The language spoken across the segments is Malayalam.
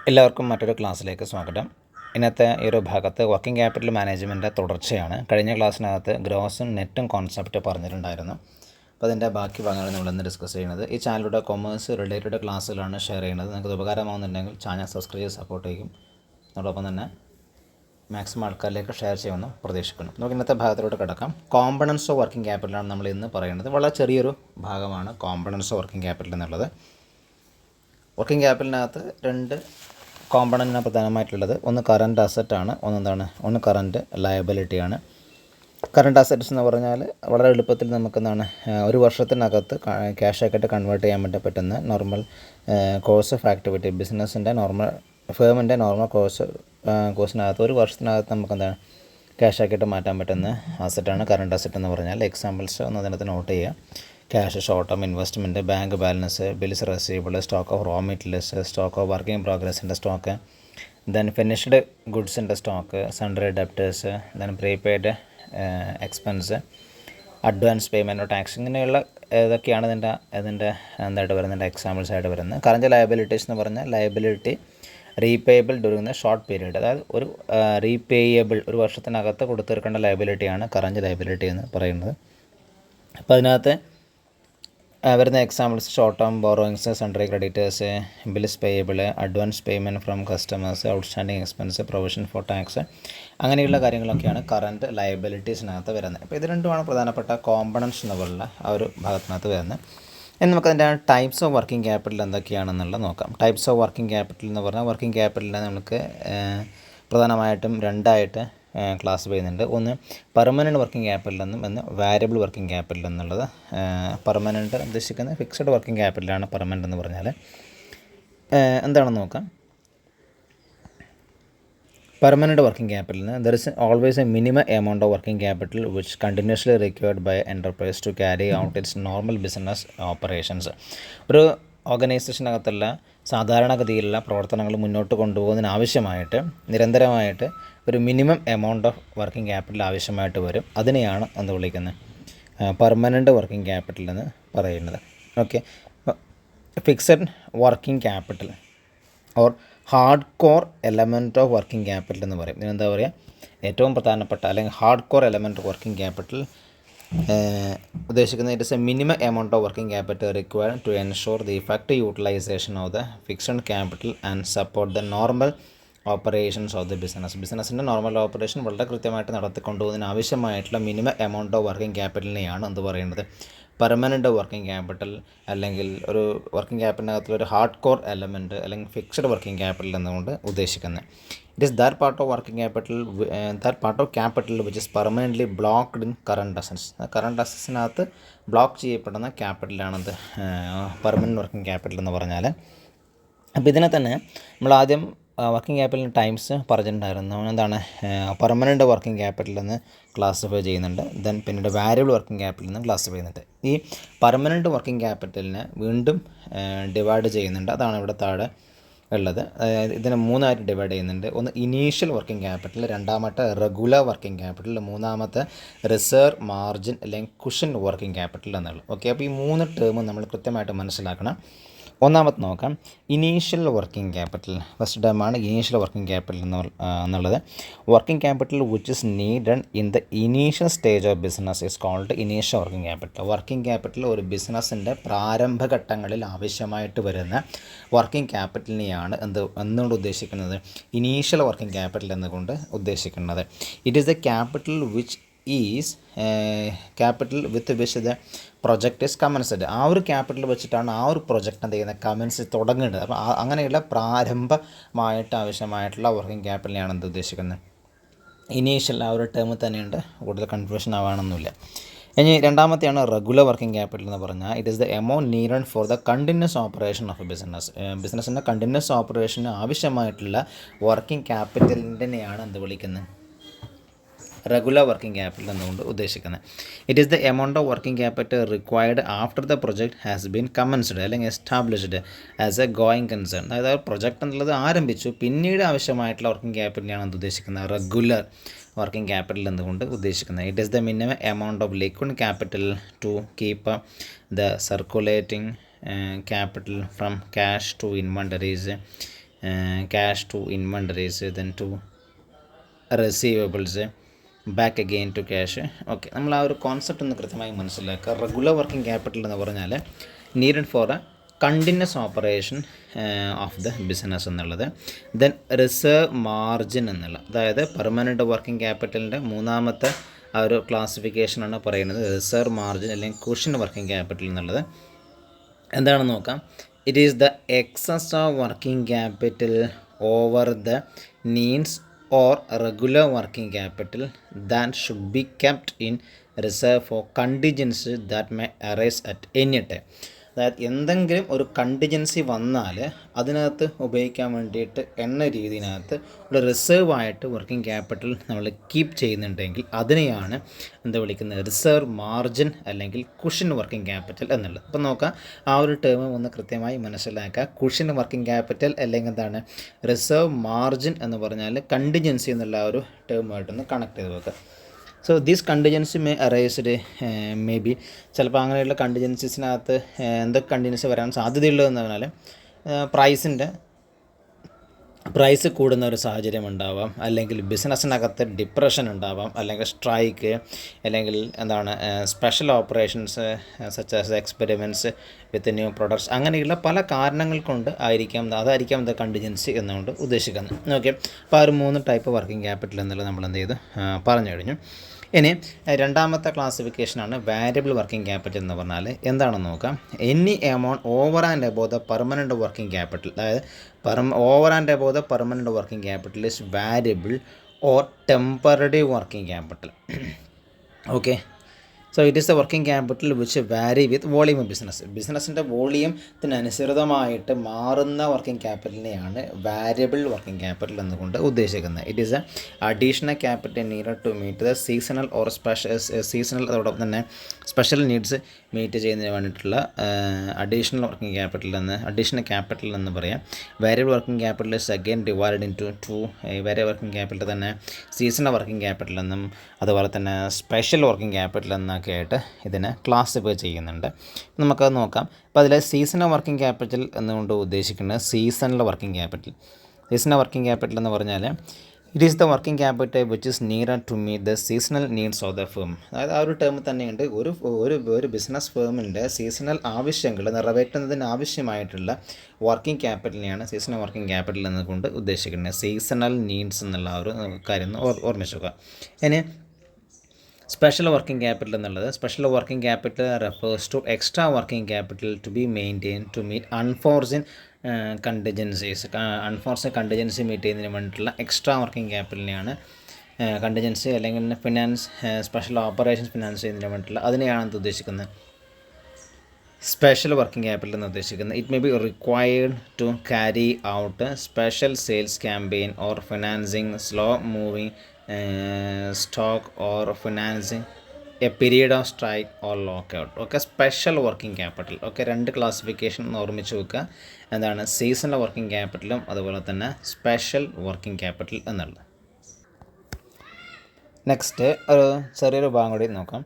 എല്ലാവർക്കും മറ്റൊരു ക്ലാസ്സിലേക്ക് സ്വാഗതം. ഇന്നത്തെ ഈ ഒരു ഭാഗത്ത് വർക്കിംഗ് ക്യാപിറ്റൽ മാനേജ്മെൻറ്റ് തുടർച്ചയാണ്. കഴിഞ്ഞ ക്ലാസ്സിനകത്ത് ഗ്രോസും നെറ്റും കോൺസെപ്റ്റ് പറഞ്ഞിട്ടുണ്ടായിരുന്നു. അപ്പോൾ അതിൻ്റെ ബാക്കി ഭാഗമാണ് നമ്മളിന്ന് ഡിസ്കസ് ചെയ്യുന്നത്. ഈ ചാനലിലൂടെ കൊമേഴ്സ് റിലേറ്റഡ് ക്ലാസ്സുകളാണ് ഷെയർ ചെയ്യുന്നത്. നിങ്ങൾക്ക് ഉപകാരമാകുന്നുണ്ടെങ്കിൽ ചാനൽ സബ്സ്ക്രൈബ് ചെയ്ത് സപ്പോർട്ട് ചെയ്യും. അതോടൊപ്പം തന്നെ മാക്സിമം ആൾക്കാരിലേക്ക് ഷെയർ ചെയ്യുമെന്ന് പ്രതീക്ഷിക്കുന്നു. നമുക്ക് ഇന്നത്തെ ഭാഗത്തിലോട്ട് കിടക്കാം. കോമ്പണൻസ് ഓഫ് വർക്കിംഗ് ക്യാപിറ്റലാണ് നമ്മൾ ഇന്ന് പറയുന്നത്. വളരെ ചെറിയൊരു ഭാഗമാണ് കോമ്പണൻസ് ഓഫ് വർക്കിംഗ് ക്യാപിറ്റൽ എന്നുള്ളത്. വർക്കിംഗ് ക്യാപിറ്റലിനകത്ത് രണ്ട് കോമ്പണൻറ്റിനാണ് പ്രധാനമായിട്ടുള്ളത്. ഒന്ന് കറൻറ്റ് അസറ്റാണ്, ഒന്ന് കറൻറ്റ് ലയബിലിറ്റിയാണ്. കറൻറ്റ് അസറ്റ്സ് എന്ന് പറഞ്ഞാൽ വളരെ എളുപ്പത്തിൽ നമുക്കെന്താണ് ഒരു വർഷത്തിനകത്ത് ക്യാഷായിട്ട് കൺവേർട്ട് ചെയ്യാൻ വേണ്ടി പറ്റുന്ന നോർമൽ കോഴ്സ് ഓഫ് ആക്ടിവിറ്റി, ബിസിനസ്സിൻ്റെ ഫേമിൻ്റെ നോർമൽ കോഴ്സിനകത്ത് ഒരു വർഷത്തിനകത്ത് നമുക്കെന്താണ് ക്യാഷാക്കിയിട്ട് മാറ്റാൻ പറ്റുന്ന അസറ്റാണ് കറൻറ്റ് അസറ്റ് എന്ന് പറഞ്ഞാൽ. എക്സാമ്പിൾസ് ഒന്ന് അതിനകത്ത് നോട്ട് ചെയ്യുക. Cash, short term investment, bank balance, bills receivable, stock of raw materials, stock of working പ്രോഗ്രസിൻ്റെ സ്റ്റോക്ക്, ദെൻ ഫിനിഷ്ഡ് ഗുഡ്സിൻ്റെ stock, sundry debtors, then prepaid expense, advance payment, tax, ഇങ്ങനെയുള്ള ഇതൊക്കെയാണ് ഇതിൻ്റെ എന്തായിട്ട് വരുന്നത്, എക്സാമ്പിൾസ് ആയിട്ട് വരുന്നത്. കറൻറ്റ് ലയബിലിറ്റീസ് എന്ന് പറഞ്ഞാൽ liability repayable during the short period, അതായത് ഒരു റീപേയബിൾ ഒരു വർഷത്തിനകത്ത് കൊടുത്തീർക്കേണ്ട ലയബിലിറ്റിയാണ് കറൻറ്റ് ലയബിലിറ്റി എന്ന് പറയുന്നത്. അപ്പോൾ അതിനകത്ത് വരുന്ന examples short term borrowings, sundry creditors, bills payable, advance payment from customers, outstanding expense, provision for tax, അങ്ങനെയുള്ള കാര്യങ്ങളൊക്കെയാണ് കറൻറ്റ് ലയബിലിറ്റീസിനകത്ത് വരുന്നത്. അപ്പോൾ ഇത് രണ്ടുമാണ് പ്രധാനപ്പെട്ട കോമ്പണൻസ് എന്നുള്ള ആ ഒരു ഭാഗത്തിനകത്ത് വരുന്നത്. ഇനി നമുക്കതിൻ്റെ ടൈപ്സ് ഓഫ് വർക്കിംഗ് ക്യാപിറ്റൽ എന്തൊക്കെയാണെന്നുള്ളത് നോക്കാം. ടൈപ്സ് ഓഫ് വർക്കിംഗ് ക്യാപിറ്റൽ എന്ന് പറഞ്ഞാൽ വർക്കിംഗ് ക്യാപിറ്റലിനെ നമുക്ക് പ്രധാനമായിട്ടും രണ്ടായിട്ട് ക്ലാസ് ചെയ്യുന്നുണ്ട്. ഒന്ന് പെർമനൻറ്റ് വർക്കിംഗ് ക്യാപിറ്റൽ എന്നും ഒന്ന് വാരിയബിൾ വർക്കിംഗ് ക്യാപിറ്റൽ എന്നുള്ളത്. പെർമനൻറ്റ് ഉദ്ദേശിക്കുന്നത് ഫിക്സഡ് വർക്കിംഗ് ക്യാപിറ്റലാണ്. പെർമനൻറ്റ് എന്ന് പറഞ്ഞാൽ എന്താണെന്ന് നോക്കാം. പെർമനൻറ്റ് വർക്കിംഗ് ക്യാപിറ്റലിന് there is always a minimum amount of working capital which continuously required by enterprise to carry out its normal business operations. ഒരു ഓർഗനൈസേഷനകത്തുള്ള സാധാരണഗതിയിലുള്ള പ്രവർത്തനങ്ങൾ മുന്നോട്ട് കൊണ്ടുപോകുന്നതിനാവശ്യമായിട്ട് നിരന്തരമായിട്ട് ഒരു minimum amount of working capital ആവശ്യമായിട്ട് വരും. അതിനെയാണ് എന്ത് വിളിക്കുന്നത്, പെർമനൻറ്റ് വർക്കിംഗ് ക്യാപിറ്റൽ എന്ന് പറയുന്നത്. Okay, fixed working capital or hard core element of working capital എന്ന് പറയും. ഇതിനെന്താ പറയുക, ഏറ്റവും പ്രധാനപ്പെട്ട അല്ലെങ്കിൽ hard core element of working capital ഉദ്ദേശിക്കുന്നത് it is a minimum amount of working capital required to ensure the effective utilization of the fixed capital and support the normal operations of the ബിസിനസ്സിൻ്റെ നോർമൽ ഓപ്പറേഷൻ വളരെ കൃത്യമായിട്ട് നടത്തിക്കൊണ്ടുപോകുന്നതിന് ആവശ്യമായിട്ടുള്ള മിനിമം എമൗണ്ട് ഓഫ് വർക്കിംഗ് ക്യാപിറ്റലിനെയാണ് എന്ത് പറയുന്നത്, പെർമനൻറ്റ് വർക്കിംഗ് ക്യാപിറ്റൽ അല്ലെങ്കിൽ ഒരു വർക്കിംഗ് ക്യാപിറ്റലിനകത്തുള്ള ഒരു ഹാർഡ് കോർ എലമെൻറ്റ് അല്ലെങ്കിൽ ഫിക്സഡ് വർക്കിംഗ് ക്യാപിറ്റൽ എന്നുകൊണ്ട് ഉദ്ദേശിക്കുന്നത്. It is that part of working capital which is permanently blocked in current assets. Current അസറ്റ്സിനകത്ത് ബ്ലോക്ക് ചെയ്യപ്പെടുന്ന ക്യാപിറ്റലാണെന്ത് പെർമനൻറ്റ് വർക്കിംഗ് ക്യാപിറ്റൽ എന്ന് പറഞ്ഞാൽ. അപ്പോൾ ഇതിനെ തന്നെ നമ്മൾ ആദ്യം വർക്കിംഗ് ക്യാപിറ്റലിൻ്റെ ടൈംസ് പറഞ്ഞിട്ടുണ്ടായിരുന്നു. എന്താണ് പെർമനൻറ്റ് വർക്കിംഗ് ക്യാപിറ്റൽ എന്ന് ക്ലാസിഫൈ ചെയ്യുന്നുണ്ട്. ദെൻ പിന്നീട് വാരിയബിൾ വർക്കിംഗ് ക്യാപിറ്റൽ എന്ന് ക്ലാസിഫൈ ചെയ്യുന്നുണ്ട്. ഈ പെർമനൻറ്റ് വർക്കിംഗ് ക്യാപിറ്റലിനെ വീണ്ടും ഡിവൈഡ് ചെയ്യുന്നുണ്ട്. അതാണ് ഇവിടെ താഴെ ഉള്ളത്. അതായത് ഇതിനെ മൂന്നായിട്ട് ഡിവൈഡ് ചെയ്യുന്നുണ്ട്. ഒന്ന് ഇനീഷ്യൽ വർക്കിംഗ് ക്യാപിറ്റൽ, രണ്ടാമത്തെ റെഗുലർ വർക്കിംഗ് ക്യാപിറ്റൽ, മൂന്നാമത്തെ റിസർവ് മാർജിൻ അല്ലെങ്കിൽ കുഷൻ വർക്കിംഗ് ക്യാപിറ്റൽ എന്നുള്ളത്. ഓക്കെ, അപ്പോൾ ഈ മൂന്ന് ടേമും നമ്മൾ കൃത്യമായിട്ട് മനസ്സിലാക്കണം. ഒന്നാമത്തെ നോക്കാം, ഇനീഷ്യൽ വർക്കിംഗ് ക്യാപിറ്റൽ. ഫസ്റ്റ് ടേമാണ് ഇനീഷ്യൽ വർക്കിംഗ് ക്യാപിറ്റൽ എന്നുള്ളത്. Working capital which is needed in the initial stage of business is called initial working capital. വർക്കിംഗ് ക്യാപിറ്റൽ ഒരു ബിസിനസ്സിൻ്റെ പ്രാരംഭഘട്ടങ്ങളിൽ ആവശ്യമായിട്ട് വരുന്ന വർക്കിംഗ് ക്യാപിറ്റലിനെയാണ് എന്തുകൊണ്ട് ഉദ്ദേശിക്കുന്നത്, ഇനീഷ്യൽ വർക്കിംഗ് ക്യാപിറ്റൽ എന്നുകൊണ്ട് ഉദ്ദേശിക്കുന്നത്. It is the capital which is capital with which the project is commenced. ആ ഒരു ക്യാപിറ്റൽ വെച്ചിട്ടാണ് ആ ഒരു പ്രൊജക്റ്റ് എന്ത് ചെയ്യുന്നത്, കമൻസ് തുടങ്ങേണ്ടത്. അപ്പോൾ അങ്ങനെയുള്ള പ്രാരംഭമായിട്ട് ആവശ്യമായിട്ടുള്ള വർക്കിംഗ് ക്യാപിറ്റലിനെയാണ് എന്ത് ഉദ്ദേശിക്കുന്നത്, ഇനീഷ്യൽ. ആ ഒരു ടേമിൽ തന്നെയുണ്ട്, കൂടുതൽ കൺഫ്യൂഷൻ ആവാനൊന്നുമില്ല. ഇനി രണ്ടാമത്തെയാണ് റെഗുലർ വർക്കിംഗ് ക്യാപിറ്റൽ എന്ന് പറഞ്ഞാൽ it is the amount needed for the continuous operation of A ബിസിനസ്സിൻ്റെ കണ്ടിന്യൂസ് ഓപ്പറേഷന് ആവശ്യമായിട്ടുള്ള വർക്കിംഗ് ക്യാപിറ്റലിൻ്റെയാണ് എന്ത് വിളിക്കുന്നത്, റെഗുലർ വർക്കിംഗ് ക്യാപിറ്റൽ എന്നുകൊണ്ട് ഉദ്ദേശിക്കുന്നത്. It is the amount of working capital required after the project has been commenced അല്ലെങ്കിൽ established as a going concern. അതായത് പ്രൊജക്റ്റ് എന്നുള്ളത് ആരംഭിച്ചു, പിന്നീട് ആവശ്യമായിട്ടുള്ള വർക്കിംഗ് ക്യാപിറ്റലിനെയാണ് എന്ത് ഉദ്ദേശിക്കുന്നത്, റെഗുലർ വർക്കിംഗ് ക്യാപിറ്റൽ എന്നുകൊണ്ട് ഉദ്ദേശിക്കുന്നത്. It is the minimum amount of liquid capital to keep the circulating capital from cash to inventories, cash to inventories, then to receivables, back again to cash. Okay, നമ്മൾ ആ ഒരു കോൺസെപ്റ്റ് ഒന്ന് കൃത്യമായി മനസ്സിലാക്കുക. റെഗുലർ വർക്കിംഗ് ക്യാപിറ്റൽ എന്ന് പറഞ്ഞാൽ needed for A continuous operation of the business എന്നുള്ളത്. ദെൻ റിസർവ് മാർജിൻ എന്നുള്ള, അതായത് പെർമനൻറ്റ് വർക്കിംഗ് ക്യാപിറ്റലിൻ്റെ മൂന്നാമത്തെ ആ ഒരു ക്ലാസിഫിക്കേഷനാണ് പറയുന്നത് റിസർവ് മാർജിൻ അല്ലെങ്കിൽ കുഷൻ വർക്കിംഗ് ക്യാപിറ്റൽ എന്നുള്ളത്. എന്താണെന്ന് നോക്കാം. It is the excess of working capital over the needs or regular working capital that should be kept in reserve for contingencies that may arise at any time. അതായത് എന്തെങ്കിലും ഒരു കണ്ടിജൻസി വന്നാൽ അതിനകത്ത് ഉപയോഗിക്കാൻ വേണ്ടിയിട്ട് എന്ന രീതിയിനകത്ത് ഒരു റിസർവായിട്ട് വർക്കിംഗ് ക്യാപിറ്റൽ നമ്മൾ കീപ്പ് ചെയ്യുന്നുണ്ടെങ്കിൽ അതിനെയാണ് എന്താ വിളിക്കുന്നത്, റിസർവ് മാർജിൻ അല്ലെങ്കിൽ കുഷൻ വർക്കിംഗ് ക്യാപിറ്റൽ എന്നുള്ളത്. അപ്പോൾ നോക്കാം, ആ ഒരു ടേം ഒന്ന് കൃത്യമായി മനസ്സിലാക്കുക. കുഷൻ വർക്കിംഗ് ക്യാപിറ്റൽ അല്ലെങ്കിൽ എന്താണ് റിസർവ് മാർജിൻ എന്ന് പറഞ്ഞാൽ കണ്ടിജൻസി എന്നുള്ള ആ ഒരു ടേമുമായിട്ടൊന്ന് കണക്ട് ചെയ്ത് വെക്കുക. So these contingency may arised may be, ചിലപ്പോൾ അങ്ങനെയുള്ള കണ്ടിജൻസീസിനകത്ത് എന്തൊക്കെ കണ്ടിജൻസി വരാൻ സാധ്യതയുള്ളതെന്ന് പറഞ്ഞാൽ പ്രൈസ് കൂടുന്ന ഒരു സാഹചര്യം ഉണ്ടാവാം, അല്ലെങ്കിൽ ബിസിനസ്സിനകത്ത് ഡിപ്രഷൻ ഉണ്ടാവാം, അല്ലെങ്കിൽ സ്ട്രൈക്ക്, അല്ലെങ്കിൽ എന്താണ് special operations such as experiments with new products, അങ്ങനെയുള്ള പല കാരണങ്ങൾ കൊണ്ട് അതായിരിക്കാം എന്താ കണ്ടിജൻസി എന്നുകൊണ്ട് ഉദ്ദേശിക്കുന്നത്. ഓക്കെ, അപ്പോൾ ആ ഒരു 3 ടൈപ്പ് വർക്കിംഗ് ക്യാപിറ്റൽ എന്നുള്ളത് നമ്മൾ എന്ത് ചെയ്തു പറഞ്ഞു കഴിഞ്ഞു. ഇനി രണ്ടാമത്തെ ക്ലാസിഫിക്കേഷനാണ് വാരിയബിൾ വർക്കിംഗ് ക്യാപിറ്റൽ എന്ന് പറഞ്ഞാൽ എന്താണെന്ന് നോക്കാം. Any amount over and above the permanent working capital, അതായത് over and above the permanent working capital is variable or temporary working capital. Okay, so it is the working capital which vary with volume of ബിസിനസ്സിൻ്റെ വോളിയത്തിനനുസൃതമായിട്ട് മാറുന്ന വർക്കിംഗ് ക്യാപിറ്റലിനെയാണ് വാരിയബിൾ വർക്കിംഗ് ക്യാപിറ്റൽ എന്നുകൊണ്ട് ഉദ്ദേശിക്കുന്നത്. It is a additional capital needed to meet the seasonal or seasonal, അതോടൊപ്പം തന്നെ സ്പെഷ്യൽ നീഡ്സ് മീറ്റ് ചെയ്യുന്നതിന് വേണ്ടിയിട്ടുള്ള അഡീഷണൽ ക്യാപിറ്റൽ എന്ന് പറയാം. Variable working capital is again divided into variable working capital തന്നെ സീസണൽ വർക്കിംഗ് ക്യാപിറ്റൽ എന്നും അതുപോലെ തന്നെ സ്പെഷ്യൽ വർക്കിംഗ് ക്യാപിറ്റൽ എന്നൊക്കെ ആയിട്ട് ഇതിനെ ക്ലാസിഫൈ ചെയ്യുന്നുണ്ട്. നമുക്കത് നോക്കാം. അപ്പോൾ അതിൽ സീസണൽ വർക്കിംഗ് ക്യാപിറ്റൽ എന്നുകൊണ്ട് ഉദ്ദേശിക്കുന്നത് സീസണൽ വർക്കിംഗ് ക്യാപിറ്റൽ എന്ന് പറഞ്ഞാൽ it is the working capital which is needed to meet the seasonal needs of the firm. അതായത് ആ ഒരു ടേം തന്നെയുണ്ട്. ഒരു ബിസിനസ് ഫേമിൻ്റെ സീസണൽ ആവശ്യങ്ങൾ നിറവേറ്റുന്നതിന് ആവശ്യമായിട്ടുള്ള വർക്കിംഗ് ക്യാപിറ്റലിനെയാണ് സീസണൽ വർക്കിംഗ് ക്യാപിറ്റൽ എന്നുകൊണ്ട് ഉദ്ദേശിക്കുന്നത്. സീസണൽ നീഡ്സ് എന്നുള്ള ഒരു കാര്യം ഓർമ്മിച്ചുക. ഇനി സ്പെഷ്യൽ വർക്കിംഗ് ക്യാപിറ്റൽ എന്നുള്ളത്, special working capital refers to extra working capital to be maintain to meet unforeseen contingency meet ചെയ്യുന്നതിന് വേണ്ടിയിട്ടുള്ള എക്സ്ട്രാ വർക്കിംഗ് ക്യാപിറ്റലിനെയാണ് കണ്ടിജൻസി അല്ലെങ്കിൽ ഫിനാൻസ് സ്പെഷ്യൽ ഓപ്പറേഷൻസ് ഫിനാൻസ് ചെയ്യുന്നതിന് വേണ്ടിയിട്ടുള്ള അതിനെയാണ് ഉദ്ദേശിക്കുന്നത് സ്പെഷ്യൽ വർക്കിംഗ് ക്യാപിറ്റൽ എന്ന് ഉദ്ദേശിക്കുന്നത്. It may be required to carry out special sales campaign or financing slow moving stock or financing a period of strike or lockout. Okay, special working capital. Okay, 2 classification ഓർമ്മിച്ച് വെക്കുക. എന്താണ് സീസണൽ വർക്കിംഗ് ക്യാപിറ്റലും അതുപോലെ തന്നെ സ്പെഷ്യൽ വർക്കിംഗ് ക്യാപിറ്റൽ എന്നുള്ളത്. നെക്സ്റ്റ് ഒരു ചെറിയൊരു ഭാഗം കൂടി നോക്കാം.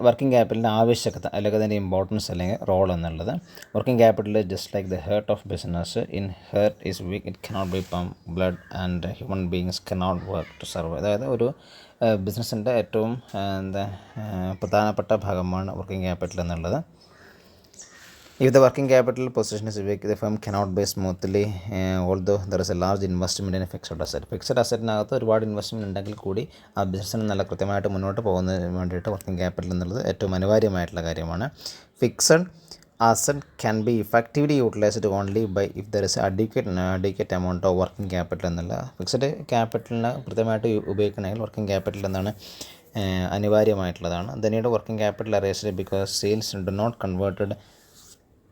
വർക്കിംഗ് ക്യാപിറ്റലിൻ്റെ ആവശ്യകത അല്ലെങ്കിൽ അതിൻ്റെ ഇമ്പോർട്ടൻസ് അല്ലെങ്കിൽ റോൾ എന്നുള്ളത്. Working capital just like the heart of business. In heart is weak, it cannot be pump blood and human beings cannot work to serve. അതായത് ഒരു ബിസിനസ്സിൻ്റെ ഏറ്റവും പ്രധാനപ്പെട്ട ഭാഗമാണ് വർക്കിംഗ് ക്യാപിറ്റൽ എന്നുള്ളത്. If the working capital position is weak, the firm cannot be smoothly, although there is a large investment in a fixed asset. Fixed അസറ്റിനകത്ത് ഒരുപാട് ഇൻവെസ്റ്റ്മെൻറ്റ് ഉണ്ടെങ്കിൽ കൂടി ആ ബിസിനസ്സിന് നല്ല കൃത്യമായിട്ട് മുന്നോട്ട് പോകുന്നതിന് വേണ്ടിയിട്ട് വർക്കിംഗ് ക്യാപിറ്റൽ എന്നുള്ളത് ഏറ്റവും അനിവാര്യമായിട്ടുള്ള കാര്യമാണ്. Fixed asset can be effectively utilized only by if there is adequate amount of working capital എന്നുള്ള ഫിക്സഡ് ക്യാപിറ്റലിന് കൃത്യമായിട്ട് ഉപയോഗിക്കണമെങ്കിൽ വർക്കിംഗ് ക്യാപിറ്റൽ എന്താണ് അനിവാര്യമായിട്ടുള്ളതാണ്. The need of working capital arises because sales do not converted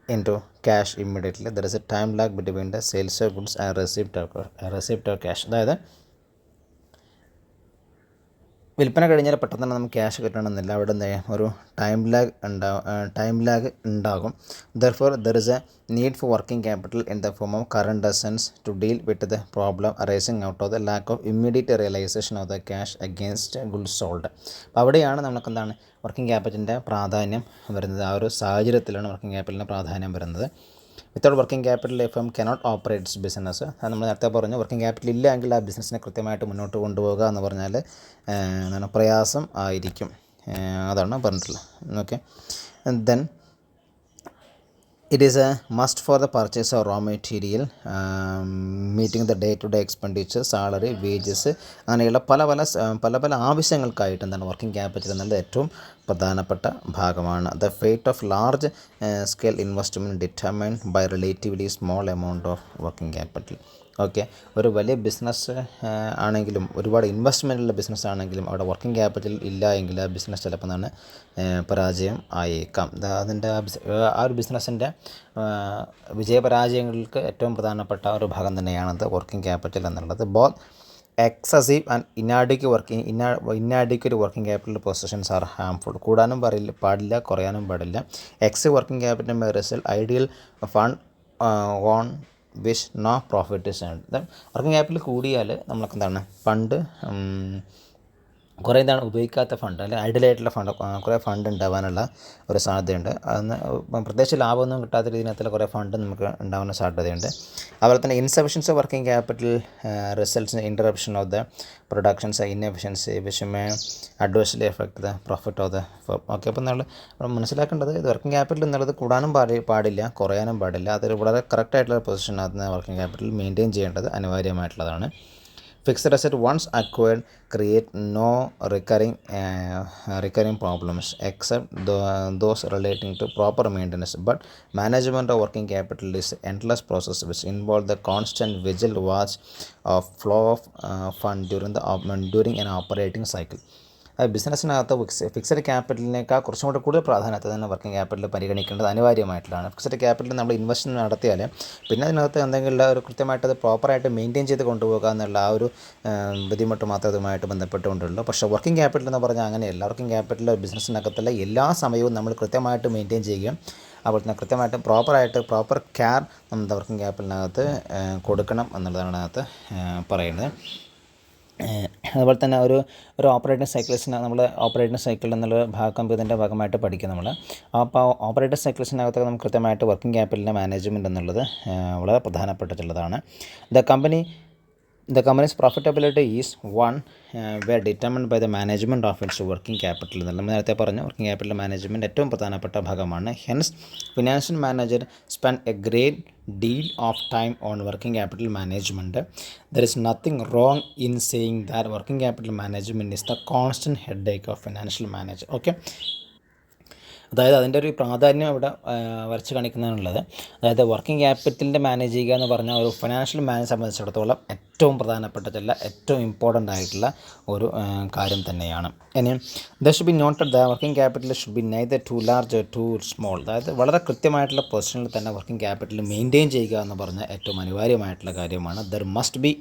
into cash immediately. There is a time lag between the sales of goods and receipt of cash. അതായത് വിൽപ്പന കഴിഞ്ഞാൽ പെട്ടെന്ന് തന്നെ നമുക്ക് ക്യാഷ് കിട്ടണമെന്നില്ല. അവിടെ ഒരു ടൈം ലാഗ് ഉണ്ടാകും. Therefore there is a need for working capital in the form of current assets to deal with the problem arising out of the lack of immediate realization of the cash against goods sold. അപ്പോൾ അവിടെയാണ് നമുക്ക് എന്താണ് വർക്കിംഗ് ക്യാപിറ്റലിൻ്റെ പ്രാധാന്യം വരുന്നത്. ആ ഒരു സാഹചര്യത്തിലാണ് വർക്കിംഗ് ക്യാപിറ്റലിൻ്റെ പ്രാധാന്യം വരുന്നത്. Without working capital A firm cannot operates business. അത് നമ്മൾ നേരത്തെ പറഞ്ഞു, വർക്കിംഗ് ക്യാപിറ്റൽ ഇല്ല എങ്കിൽ ആ ബിസിനസ്സിനെ കൃത്യമായിട്ട് മുന്നോട്ട് കൊണ്ടുപോകുക എന്ന് പറഞ്ഞാൽ എന്താണ് പ്രയാസം ആയിരിക്കും. അതാണ് പറഞ്ഞിട്ടുള്ളത്. Okay, then it is a must for the purchase of raw material, meeting the day-to-day expenditure, salary, wages, അങ്ങനെയുള്ള പല ആവശ്യങ്ങൾക്കായിട്ട് എന്താണ് വർക്കിംഗ് ക്യാപിറ്റൽ എന്നുള്ളത് ഏറ്റവും പ്രധാനപ്പെട്ട ഭാഗമാണ്. The fate of large scale investment determined by relatively small amount of working capital. Okay, ഒരു വലിയ ബിസിനസ് ആണെങ്കിലും ഒരുപാട് ഇൻവെസ്റ്റ്മെൻറ്റുള്ള ബിസിനസ് ആണെങ്കിലും അവിടെ വർക്കിംഗ് ക്യാപിറ്റൽ ഇല്ല എങ്കിൽ ആ ബിസിനസ് ചിലപ്പോൾ എന്താണ് പരാജയം ആയേക്കാം. അതിൻ്റെ ആ ഒരു ബിസിനസ്സിൻ്റെ വിജയപരാജയങ്ങൾക്ക് ഏറ്റവും പ്രധാനപ്പെട്ട ഒരു ഭാഗം തന്നെയാണത് വർക്കിംഗ് ക്യാപിറ്റൽ എന്നുള്ളത്. Both excessive and inadequate working capital positions are harmful. കൂടാനും പാടില്ല, കുറയാനും പാടില്ല. Excessive working capital may result ideal fund on which no profit is earned. Working capital കൂടിയാൽ നമ്മൾക്ക് എന്താണ് ഫണ്ട് കുറേ എന്താണ് ഉപയോഗിക്കാത്ത ഫണ്ട് അല്ലെങ്കിൽ ഐഡിയലായിട്ടുള്ള ഫണ്ട് കുറേ ഫണ്ട് ഉണ്ടാവാനുള്ള ഒരു സാധ്യതയുണ്ട്. അന്ന് പ്രത്യേകിച്ച് ലാഭമൊന്നും കിട്ടാത്ത രീതിയിനകത്തുള്ള കുറേ ഫണ്ട് നമുക്ക് ഉണ്ടാവാനുള്ള സാധ്യതയുണ്ട്. അതുപോലെ തന്നെ insufficiency working capital results interruption of the productions inefficiency which may adversely effect the profit of the firm. Okay, അപ്പോൾ നമ്മൾ മനസ്സിലാക്കേണ്ടത് ഇത് വർക്കിംഗ് ക്യാപിറ്റൽ എന്നുള്ളത് കൂടാനും പാടില്ല, കുറയാനും പാടില്ല. അതൊരു വളരെ കറക്റ്റായിട്ടുള്ള പൊസിഷനകത്ത് വർക്കിംഗ് ക്യാപിറ്റൽ മെയിൻറ്റെയിൻ ചെയ്യേണ്ടത് അനിവാര്യമായിട്ടുള്ളതാണ്. Fixed asset once acquired create no recurring problems except those relating to proper maintenance. But management of working capital is an endless process which involves the constant vigil watch of flow of fund during an operating cycle. ബിസിനസ്സിനകത്ത് ഫിക്സഡ് ക്യാപിറ്റലിനേക്കാൾ കുറച്ചും കൂടെ കൂടുതൽ പ്രാധാന്യത്തെ തന്നെ വർക്കിംഗ് ക്യാപിറ്റൽ പരിഗണിക്കേണ്ടത് അനിവാര്യമായിട്ടുള്ളതാണ്. ഫിക്സഡ് ക്യാപിറ്റൽ നമ്മൾ ഇൻവെസ്റ്റ്മെൻറ്റ് നടത്തിയാൽ പിന്നെ അതിനകത്ത് എന്തെങ്കിലും ഒരു കൃത്യമായിട്ട് അത് പ്രോപ്പറായിട്ട് മെയിൻറ്റെയിൻ ചെയ്ത് കൊണ്ടുപോകുക എന്നുള്ള ആ ഒരു ബുദ്ധിമുട്ട് മാത്രമേ അതുമായിട്ട് ബന്ധപ്പെട്ടുകൊണ്ടുള്ളൂ. പക്ഷേ വർക്കിംഗ് ക്യാപിറ്റൽ എന്ന് പറഞ്ഞാൽ അങ്ങനെയല്ല. വർക്കിംഗ് ക്യാപിറ്റൽ ബിസിനസ്സിനകത്തുള്ള എല്ലാ സമയവും നമ്മൾ കൃത്യമായിട്ട് മെയിൻറ്റെയിൻ ചെയ്യുകയും അതുപോലെ തന്നെ കൃത്യമായിട്ട് പ്രോപ്പർ കെയർ നമ്മുടെ വർക്കിംഗ് ക്യാപിറ്റലിനകത്ത് കൊടുക്കണം എന്നുള്ളതാണ് അതിനകത്ത് പറയുന്നത്. അതുപോലെ തന്നെ ഒരു ഓപ്പറേറ്റിംഗ് സൈക്കിൾസിന് നമ്മൾ ഓപ്പറേറ്റിംഗ് സൈക്കിൾ എന്നുള്ള ഭാഗം ഇതിൻ്റെ ഭാഗമായിട്ട് പഠിക്കും നമ്മൾ. അപ്പോൾ ഓപ്പറേറ്റിംഗ് സൈക്കിൾസിനകത്ത് നമുക്ക് കൃത്യമായിട്ട് വർക്കിംഗ് ക്യാപിറ്റലിൻ്റെ മാനേജ്മെൻറ്റ് എന്നുള്ളത് വളരെ പ്രധാനപ്പെട്ടിട്ടുള്ളതാണ്. The company's profitability is one were determined by the management of its working capital. നമ്മൾ നേരത്തെ പറഞ്ഞു വർക്കിംഗ് ക്യാപിറ്റൽ മാനേജ്മെൻറ്റ് ഏറ്റവും പ്രധാനപ്പെട്ട ഭാഗമാണ്. Hence financial manager spend A great deal of time on working capital management. There is nothing wrong in saying that working capital management is the constant headache of financial manager. Okay, അതായത് അതിൻ്റെ ഒരു പ്രാധാന്യം ഇവിടെ വരച്ച് കാണിക്കുന്നതിനുള്ളത്. അതായത് വർക്കിംഗ് ക്യാപിറ്റലിൻ്റെ മാനേജ് ചെയ്യുക എന്ന് പറഞ്ഞാൽ ഒരു ഫിനാൻഷ്യൽ മാനേജ് സംബന്ധിച്ചിടത്തോളം ഏറ്റവും പ്രധാനപ്പെട്ടതല്ല, ഏറ്റവും ഇമ്പോർട്ടൻ്റ് ആയിട്ടുള്ള ഒരു കാര്യം തന്നെയാണ്. ഇനി the should be noted the working capital should be neither too large too small. അതായത് വളരെ കൃത്യമായിട്ടുള്ള പൊസിഷനിൽ തന്നെ വർക്കിംഗ് ക്യാപിറ്റൽ മെയിൻറ്റെയിൻ ചെയ്യുക എന്ന് പറഞ്ഞാൽ ഏറ്റവും അനിവാര്യമായിട്ടുള്ള കാര്യമാണ്. There must be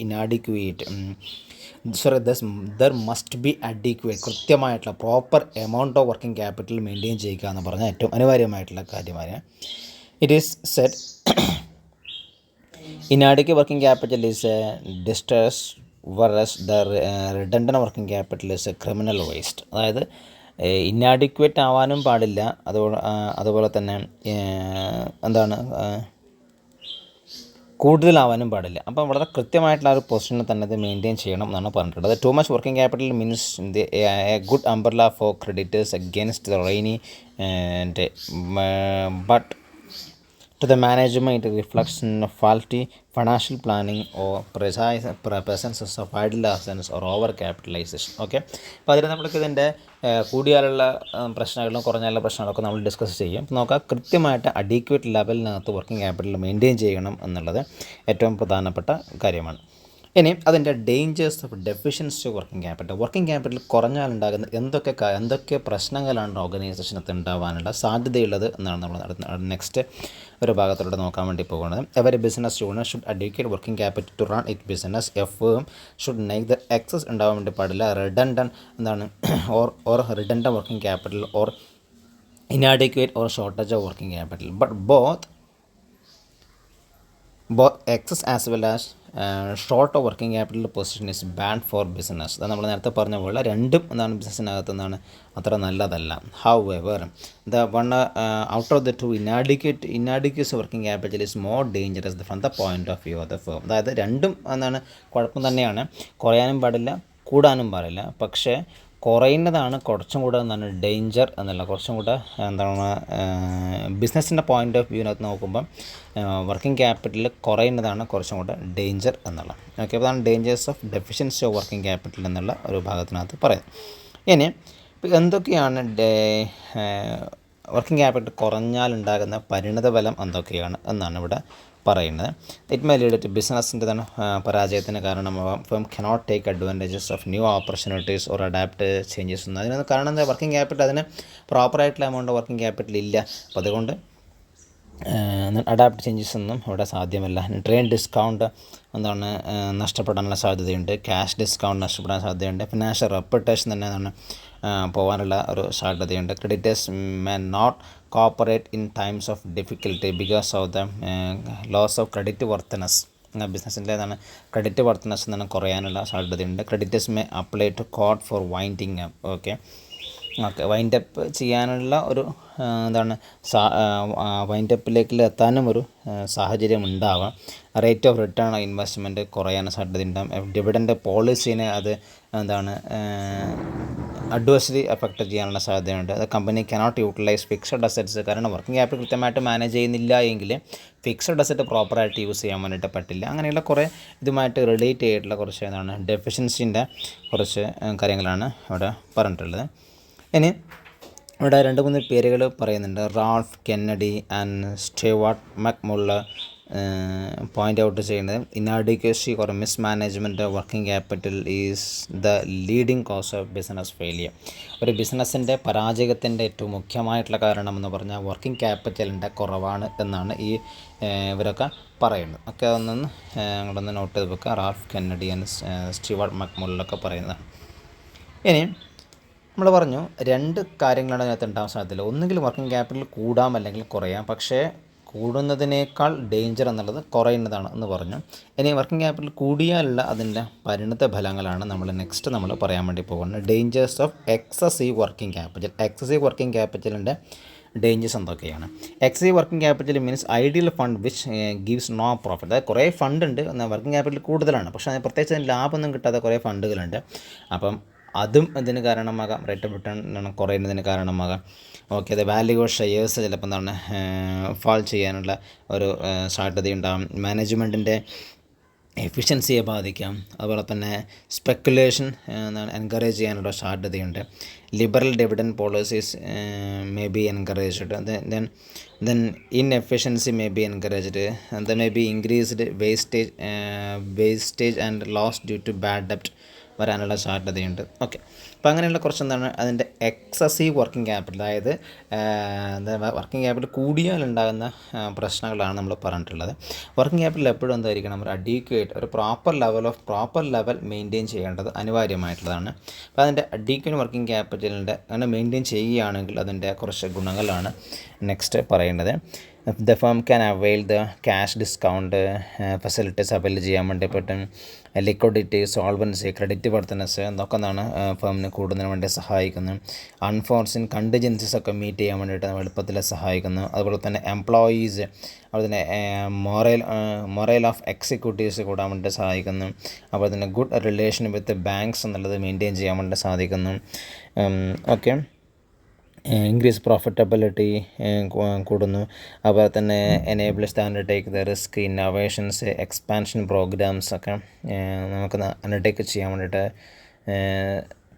there must be adequate കൃത്യമായിട്ടുള്ള proper amount of working capital maintain ചെയ്യുക എന്ന് പറഞ്ഞാൽ ഏറ്റവും അനിവാര്യമായിട്ടുള്ള കാര്യമാണ്. It is set inadequate working capital is a distress whereas the redundant working capital is a criminal waste. അതായത് ഇന്നാഡിക്വേറ്റ് ആവാനും പാടില്ല, അതുപോലെ തന്നെ എന്താണ് കൂടുതലാവാനും പാടില്ല. അപ്പം വളരെ കൃത്യമായിട്ടുള്ള ഒരു പൊസിഷനിൽ തന്നെ അത് മെയിൻറ്റെയിൻ ചെയ്യണം എന്നാണ് പറഞ്ഞിട്ടുള്ളത്. Too much working capital means a good umbrella for creditors against the rainy and but to the management it reflects in faulty financial planning or presence of idle assets or over capitalization. Okay, അപ്പോൾ അതിൽ നമ്മൾക്ക് ഇതിൻ്റെ കൂടിയാലുള്ള പ്രശ്നങ്ങളും കുറഞ്ഞാലുള്ള പ്രശ്നങ്ങളൊക്കെ നമ്മൾ ഡിസ്കസ് ചെയ്യും. നോക്കാം, കൃത്യമായിട്ട് അഡീക്വേറ്റ് ലെവലിനകത്ത് വർക്കിംഗ് ക്യാപിറ്റൽ മെയിൻറ്റെയിൻ ചെയ്യണം എന്നുള്ളത് ഏറ്റവും പ്രധാനപ്പെട്ട കാര്യമാണ്. ഇനി അതിൻ്റെ dangers of deficiency working capital കുറഞ്ഞാലുണ്ടാകുന്ന എന്തൊക്കെ പ്രശ്നങ്ങളാണ് ഓർഗനൈസേഷനകത്ത് ഉണ്ടാകാനുള്ള സാധ്യതയുള്ളത് എന്നാണ് നമ്മൾ നെക്സ്റ്റ് ഒരു ഭാഗത്തോടെ നോക്കാൻ വേണ്ടി പോകുന്നത്. Every business owner should adequate working capital to run it business. A firm should neither excess ഉണ്ടാവാൻ വേണ്ടി പാടില്ല. റിഡൻഡൻറ്റ് എന്താണ് or redundant working capital or inadequate or shortage of working capital. But both excess as well as short working capital position is bad for business. അത് നമ്മൾ നേരത്തെ പറഞ്ഞ പോലെ രണ്ടും എന്താണ് ബിസിനസ്സിനകത്ത് എന്താണ് അത്ര നല്ലതല്ല. How ever the one out of the two inadequate working capital is more dangerous from the point of view of the firm. അതായത് രണ്ടും എന്താണ് കുഴപ്പം തന്നെയാണ്, കുറയാനും പാടില്ല കൂടാനും പാടില്ല. പക്ഷേ കുറയുന്നതാണ് കുറച്ചും കൂടെ എന്താണ് ഡേഞ്ചർ എന്നല്ല, കുറച്ചും കൂടെ എന്താണ് ബിസിനസ്സിൻ്റെ പോയിൻ്റ് ഓഫ് വ്യൂവിനകത്ത് നോക്കുമ്പം വർക്കിംഗ് ക്യാപിറ്റൽ കുറയുന്നതാണ് കുറച്ചും കൂടെ ഡേഞ്ചർ എന്നുള്ള. ഓക്കെ, അപ്പോൾ അതാണ് dangers of deficiency of working capital എന്നുള്ള ഒരു ഭാഗത്തിനകത്ത് പറയുന്നത്. ഇനി എന്തൊക്കെയാണ് വർക്കിംഗ് ക്യാപിറ്റൽ കുറഞ്ഞാലുണ്ടാകുന്ന പരിണിതഫലം എന്തൊക്കെയാണ് എന്നാണ് ഇവിടെ പറയുന്നത്. ഇറ്റ് മേ ലീഡ് ടു ബിസിനസ്സിൻ്റെ തന്നെ പരാജയത്തിന് കാരണമാവാം. Firm cannot take advantages of new opportunities or adapt changes ഒന്നും. അതിനൊന്ന് കാരണം എന്താ, വർക്കിംഗ് ക്യാപിറ്റൽ അതിന് പ്രോപ്പറായിട്ടുള്ള എമൗണ്ട് വർക്കിംഗ് ക്യാപിറ്റൽ ഇല്ല. അപ്പോൾ അതുകൊണ്ട് അഡാപ്റ്റ് ചേഞ്ചസ് ഒന്നും ഇവിടെ സാധ്യമല്ല. ട്രെയിൻ ഡിസ്കൗണ്ട് എന്താണ് നഷ്ടപ്പെടാനുള്ള സാധ്യതയുണ്ട്, ക്യാഷ് ഡിസ്കൗണ്ട് നഷ്ടപ്പെടാൻ സാധ്യതയുണ്ട്, ഫിനാൻഷ്യൽ റെപ്യൂട്ടേഷൻ തന്നെ എന്താണ് പോകാനുള്ള ഒരു സാധ്യതയുണ്ട്. Creditors may not cooperate in times of difficulty because of the loss of credit worthiness. ബിസിനസ്സിൻ്റെ ഏതാണ് ക്രെഡിറ്റ് വർത്തനസ് എന്നാണ് കുറയാനുള്ള സാധ്യതയുണ്ട്. Creditors may apply to court for winding up. Okay, wind up ചെയ്യാനുള്ള ഒരു എന്താണ് വൈൻഡപ്പിലേക്ക് എത്താനും ഒരു സാഹചര്യം ഉണ്ടാവാം. Rate of return on investment കുറയാൻ സാധ്യതയുണ്ടാകും. ഡിവിഡൻഡ് പോളിസീനെ അത് എന്താണ് അഡ്വേഴ്സ്ലി എഫക്റ്റ് ചെയ്യാനുള്ള സാധ്യതയുണ്ട്. അത് company cannot utilise fixed assets. കാരണം വർക്കിംഗ് ക്യാപിറ്റൽ കൃത്യമായിട്ട് മാനേജ് ചെയ്യുന്നില്ല എങ്കിൽ ഫിക്സഡ് അസറ്റ് പ്രോപ്പറായിട്ട് യൂസ് ചെയ്യാൻ വേണ്ടിയിട്ട് പറ്റില്ല. അങ്ങനെയുള്ള കുറേ ഇതുമായിട്ട് റിലേറ്റ് ചെയ്തിട്ടുള്ള കുറച്ച് എന്താണ് ഡെഫിഷ്യൻസിൻ്റെ കുറച്ച് കാര്യങ്ങളാണ് ഇവിടെ പറഞ്ഞിട്ടുള്ളത്. ഇനി ഇവിടെ 2-3 പേരുകൾ പറയുന്നുണ്ട്. Ralph Kennedy and Stewart McMullen point out ചെയ്യുന്നത് inadequacy or mismanagement of working capital is the leading cause of business failure. ഒരു ബിസിനസ്സിൻ്റെ പരാജയത്തിൻ്റെ ഏറ്റവും മുഖ്യമായിട്ടുള്ള കാരണം എന്ന് പറഞ്ഞാൽ വർക്കിംഗ് ക്യാപിറ്റലിൻ്റെ കുറവാണ് എന്നാണ് ഈ ഇവരൊക്കെ പറയുന്നത്. ഒക്കെ നിങ്ങളൊന്ന് നോട്ട് ചെയ്ത് വെക്കുക. റാൾഫ് കെന്നഡി ആൻഡ് സ്റ്റീവാർട്ട് മക്മുള്ളറൊക്കെ പറയുന്നതാണ്. ഇനി നമ്മൾ പറഞ്ഞു 2 കാര്യങ്ങളാണ് അതിനകത്ത് ഉണ്ടാകാൻ സാധ്യതയില്ല. ഒന്നുകിൽ വർക്കിംഗ് ക്യാപിറ്റൽ കൂടാം അല്ലെങ്കിൽ കുറയാം. പക്ഷേ കൂടുന്നതിനേക്കാൾ ഡേഞ്ചർ എന്നുള്ളത് കുറയുന്നതാണ് എന്ന് പറഞ്ഞു. ഇനി വർക്കിംഗ് ക്യാപിറ്റൽ കൂടിയാലുള്ള അതിൻ്റെ പരിണിത ഫലങ്ങളാണ് നമ്മൾ പറയാൻ വേണ്ടി പോകുന്നത്. Dangers of excessive working capital. Excessive working ക്യാപിറ്റലിൻ്റെ ഡേഞ്ചേഴ്സ് എന്തൊക്കെയാണ്? Excessive working capital means ideal fund which gives no profit. അതായത് കുറേ ഫണ്ട് ഉണ്ട്, വർക്കിംഗ് ക്യാപിറ്റൽ കൂടുതലാണ്, പക്ഷേ അതിന് പ്രത്യേകിച്ച് അതിന് ലാഭമൊന്നും കിട്ടാത്ത കുറേ ഫണ്ടുകളുണ്ട്. അപ്പം അതും ഇതിന് കാരണമാകാം. റേറ്റ് ഓഫ് റിട്ടേൺ കുറയുന്നതിന് കാരണമാകാം. ഓക്കെ, അത് വാല്യൂ ഓഫ് ഷെയർസ് ചിലപ്പോൾ എന്താണ് ഫാൾ ചെയ്യാനുള്ള ഒരു സാധ്യതയുണ്ടാകും. മാനേജ്മെൻറ്റിൻ്റെ എഫിഷ്യൻസിയെ ബാധിക്കാം. അതുപോലെ തന്നെ സ്പെക്കുലേഷൻ എൻകറേജ് ചെയ്യാനുള്ള സാധ്യതയുണ്ട്. Liberal dividend policies may be encouraged. Then inefficiency may be encouraged. Then may be increased wastage and loss due to bad ഡെപ്റ്റ് വരാനുള്ള സാധ്യതയുണ്ട്. ഓക്കെ, അപ്പോൾ അങ്ങനെയുള്ള കുറച്ച് എന്താണ് അതിൻ്റെ എക്സസീവ് വർക്കിംഗ് ക്യാപിറ്റൽ, അതായത് വർക്കിംഗ് ക്യാപിറ്റൽ കൂടിയാലുണ്ടാകുന്ന പ്രശ്നങ്ങളാണ് നമ്മൾ പറഞ്ഞിട്ടുള്ളത്. വർക്കിംഗ് ക്യാപിറ്റൽ എപ്പോഴും എന്തായിരിക്കണം, ഒരു അഡീക്വേറ്റ്, ഒരു പ്രോപ്പർ ലെവൽ മെയിൻറ്റെയിൻ ചെയ്യേണ്ടത് അനിവാര്യമായിട്ടുള്ളതാണ്. അപ്പോൾ അതിൻ്റെ അഡീക്വേറ്റ് വർക്കിംഗ് ക്യാപിറ്റലിൻ്റെ അങ്ങനെ മെയിൻറ്റെയിൻ ചെയ്യുകയാണെങ്കിൽ അതിൻ്റെ കുറച്ച് ഗുണങ്ങളാണ് നെക്സ്റ്റ് പറയേണ്ടത്. The firm can avail the cash discount facilities avail ചെയ്യാൻ വേണ്ടി പറ്റും. ലിക്വിഡിറ്റി, സോൾവൻസി, ക്രെഡിറ്റ് വർത്തനസ് എന്നൊക്കെ എന്താണ് ഫേമിന് കൂടുന്നതിന് വേണ്ടി സഹായിക്കുന്നു. അൺഫോർസിൻ കണ്ടിജൻസീസ് ഒക്കെ മീറ്റ് ചെയ്യാൻ വേണ്ടിയിട്ട് എളുപ്പത്തിൽ സഹായിക്കുന്നു. അതുപോലെ തന്നെ എംപ്ലോയീസ്, അതുപോലെ തന്നെ മൊറൽ ഓഫ് എക്സിക്യൂട്ടീവ്സ് കൂടാൻ വേണ്ടി സഹായിക്കുന്നു. അതുപോലെ തന്നെ ഗുഡ് റിലേഷൻ വിത്ത് ബാങ്ക്സ് എന്നുള്ളത് മെയിൻറ്റെയിൻ ചെയ്യാൻ വേണ്ടി സാധിക്കുന്നു. ഓക്കെ, ഇൻക്രീസ് പ്രോഫിറ്റബിലിറ്റി കൂടുന്നു. അതുപോലെ തന്നെ enables the undertake the risk innovations, expansion programmes ഒക്കെ നമുക്ക് അണ്ടർടേക്ക് ചെയ്യാൻ വേണ്ടിയിട്ട്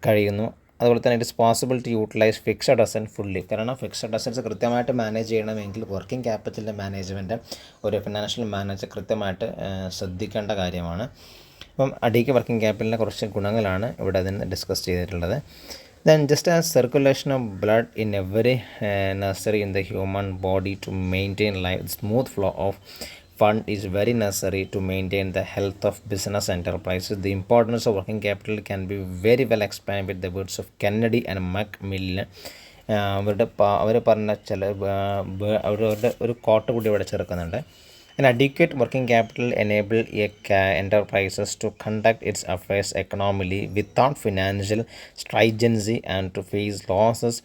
കഴിയുന്നു. അതുപോലെ തന്നെ it is possible to utilise fixed asset fully. കാരണം ഫിക്സഡ് അസറ്റ്സ് കൃത്യമായിട്ട് മാനേജ് ചെയ്യണമെങ്കിൽ വർക്കിംഗ് ക്യാപിറ്റലിൻ്റെ മാനേജ്മെൻറ്റ് ഒരു ഫിനാൻഷ്യൽ മാനേജർ കൃത്യമായിട്ട് ശ്രദ്ധിക്കേണ്ട കാര്യമാണ്. അപ്പം അഡീക്വേറ്റ് വർക്കിംഗ് ക്യാപിറ്റലിൻ്റെ കുറച്ച് ഗുണങ്ങളാണ് ഇവിടെ അതിന് ഡിസ്കസ് ചെയ്തിട്ടുള്ളത്. Then just as circulation of blood in every necessary in the human body to maintain life, smooth flow of fund is very necessary to maintain the health of business enterprises. The importance of working capital can be very well explained with the words of Kennedy and Macmillan. അവർ പറഞ്ഞ അവരുടെ ഒരു കോട്ട് കൂടി ഇവിടെ ചേർക്കുന്നുണ്ട്. An adequate working capital enable enterprises to conduct its affairs economically without financial stringency and to face losses